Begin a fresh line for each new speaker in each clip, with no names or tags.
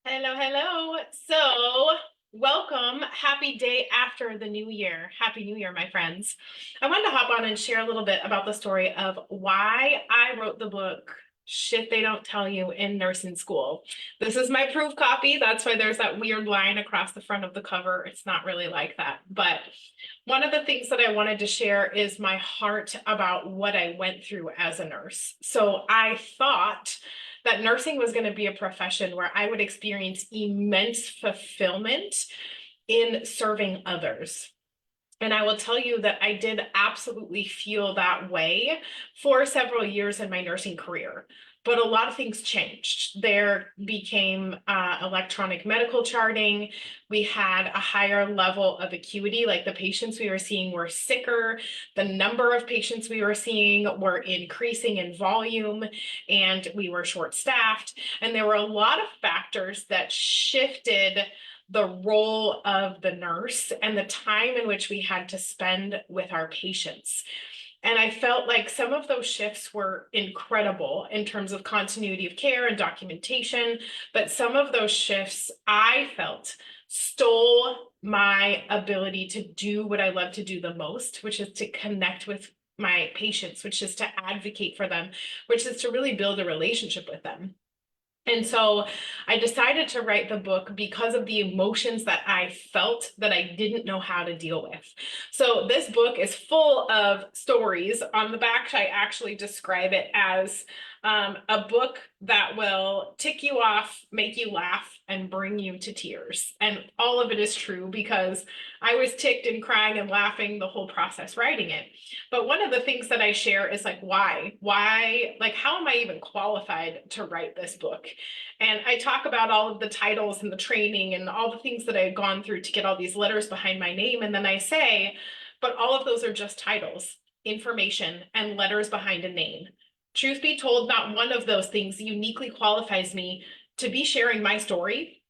Hello, hello. So, welcome. Happy day after the new year. Happy New Year, my friends. I wanted to hop on and share a little bit about the story of why I wrote the book Shit They Don't Tell You in Nursing School. This is my proof copy. That's why there's that weird line across the front of the cover. It's not really like that. But one of the things that I wanted to share is my heart about what I went through as a nurse. So I thought that nursing was going to be a profession where I would experience immense fulfillment in serving others. And I will tell you that I did absolutely feel that way for several years in my nursing career. But a lot of things changed. There became electronic medical charting. We had a higher level of acuity, like the patients we were seeing were sicker. The number of patients we were seeing were increasing in volume, and we were short-staffed. And there were a lot of factors that shifted the role of the nurse and the time in which we had to spend with our patients. And I felt like some of those shifts were incredible in terms of continuity of care and documentation, but some of those shifts I felt stole my ability to do what I love to do the most, which is to connect with my patients, which is to advocate for them, which is to really build a relationship with them. And so I decided to write the book because of the emotions that I felt that I didn't know how to deal with. So this book is full of stories. On the back, I actually describe it as a book that will tick you off, make you laugh, and bring you to tears. And all of it is true because I was ticked and crying and laughing the whole process writing it. But one of the things that I share is like, why? Why, like, how am I even qualified to write this book? And I talk about all of the titles and the training and all the things that I had gone through to get all these letters behind my name. And then I say, but all of those are just titles, information, and letters behind a name. Truth be told, not one of those things uniquely qualifies me to be sharing my story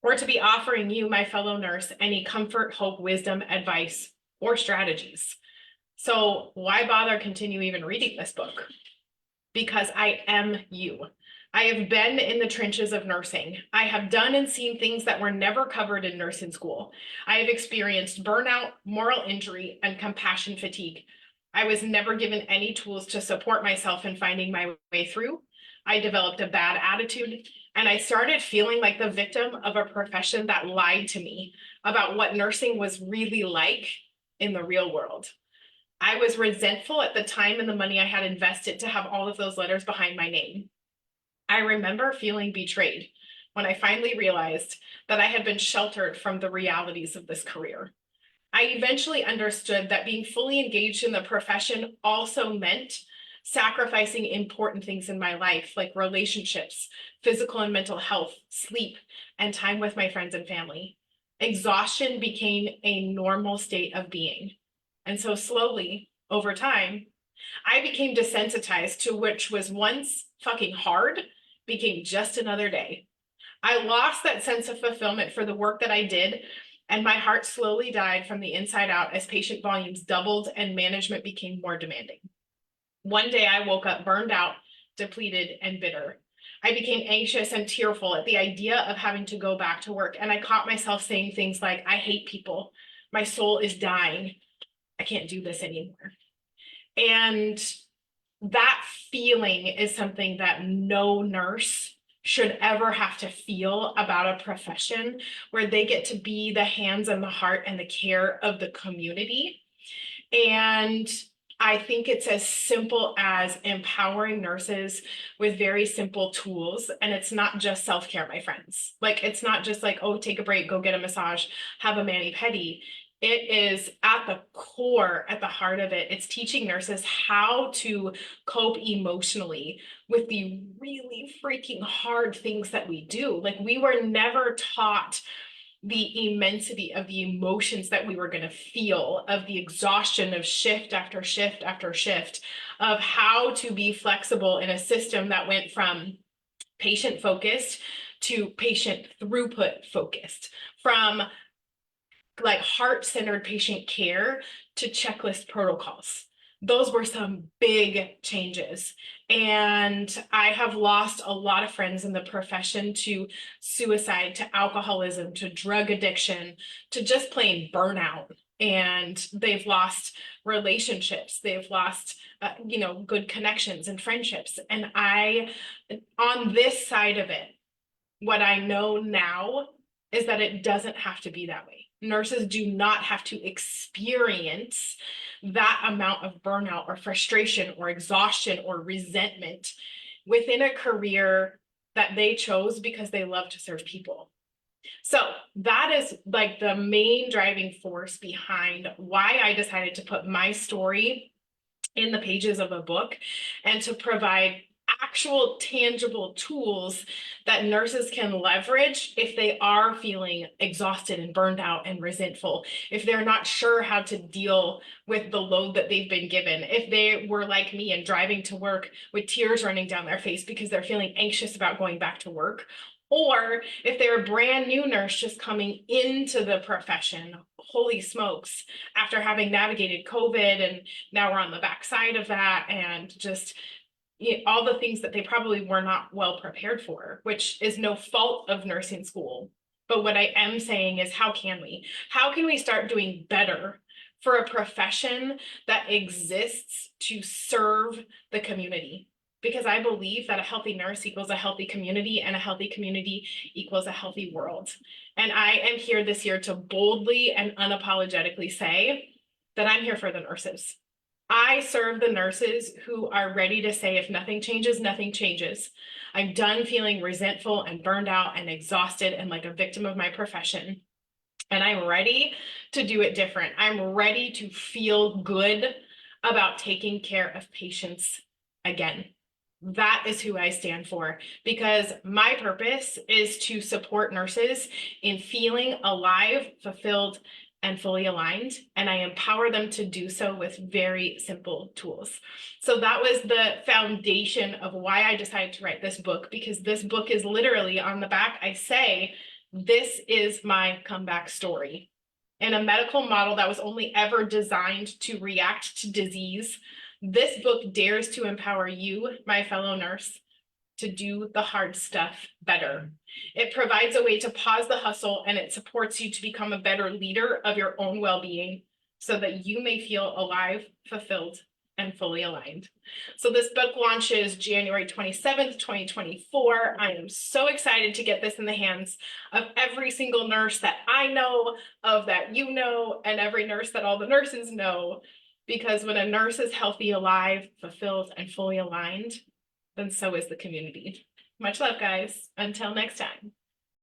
or to be offering you, my fellow nurse, any comfort, hope, wisdom, advice, or strategies. So why bother continue even reading this book? Because I am you. I have been in the trenches of nursing. I have done and seen things that were never covered in nursing school. I have experienced burnout, moral injury, and compassion fatigue. I was never given any tools to support myself in finding my way through. I developed a bad attitude, and I started feeling like the victim of a profession that lied to me about what nursing was really like in the real world. I was resentful at the time and the money I had invested to have all of those letters behind my name. I remember feeling betrayed when I finally realized that I had been sheltered from the realities of this career. I eventually understood that being fully engaged in the profession also meant sacrificing important things in my life, like relationships, physical and mental health, sleep, and time with my friends and family. Exhaustion became a normal state of being. And so slowly, over time, I became desensitized to which was once fucking hard, became just another day. I lost that sense of fulfillment for the work that I did, and my heart slowly died from the inside out as patient volumes doubled and management became more demanding. One day I woke up burned out, depleted, and bitter. I became anxious and tearful at the idea of having to go back to work, and I caught myself saying things like, I hate people. My soul is dying. I can't do this anymore. And that feeling is something that no nurse should ever have to feel about a profession where they get to be the hands and the heart and the care of the community. And I think it's as simple as empowering nurses with very simple tools. And it's not just self-care, my friends. Like, it's not just like, oh, take a break, go get a massage, have a mani-pedi. It is at the core, at the heart of it. It's teaching nurses how to cope emotionally with the really freaking hard things that we do. Like, we were never taught the immensity of the emotions that we were going to feel, of the exhaustion of shift after shift after shift, of how to be flexible in a system that went from patient focused to patient throughput focused, from like heart-centered patient care to checklist protocols. those were some big changes. And I have lost a lot of friends in the profession to suicide, to alcoholism, to drug addiction, to just plain burnout. And they've lost relationships, they've lost, good connections and friendships. And on this side of it, what I know now is that it doesn't have to be that way. Nurses do not have to experience that amount of burnout or frustration or exhaustion or resentment within a career that they chose because they love to serve people. So that is like the main driving force behind why I decided to put my story in the pages of a book and to provide actual tangible tools that nurses can leverage if they are feeling exhausted and burned out and resentful, if they're not sure how to deal with the load that they've been given, if they were like me and driving to work with tears running down their face because they're feeling anxious about going back to work, or if they're a brand new nurse just coming into the profession, holy smokes, after having navigated COVID and now we're on the backside of that and just all the things that they probably were not well prepared for, which is no fault of nursing school. But what I am saying is, how can we? How can we start doing better for a profession that exists to serve the community? Because I believe that a healthy nurse equals a healthy community, and a healthy community equals a healthy world. And I am here this year to boldly and unapologetically say that I'm here for the nurses. I serve the nurses who are ready to say, if nothing changes, nothing changes. I'm done feeling resentful and burned out and exhausted and like a victim of my profession. And I'm ready to do it different. I'm ready to feel good about taking care of patients again. That is who I stand for, because my purpose is to support nurses in feeling alive, fulfilled, and fully aligned, and I empower them to do so with very simple tools. So that was the foundation of why I decided to write this book, because this book is literally on the back. I say, this is my comeback story. In a medical model that was only ever designed to react to disease, this book dares to empower you, my fellow nurse, to do the hard stuff better. It provides a way to pause the hustle, and it supports you to become a better leader of your own well-being so that you may feel alive, fulfilled, and fully aligned. So this book launches January 27th, 2024. I am so excited to get this in the hands of every single nurse that I know, of that you know, and every nurse that all the nurses know. Because when a nurse is healthy, alive, fulfilled, and fully aligned, then so is the community. Much love, guys. Until next time.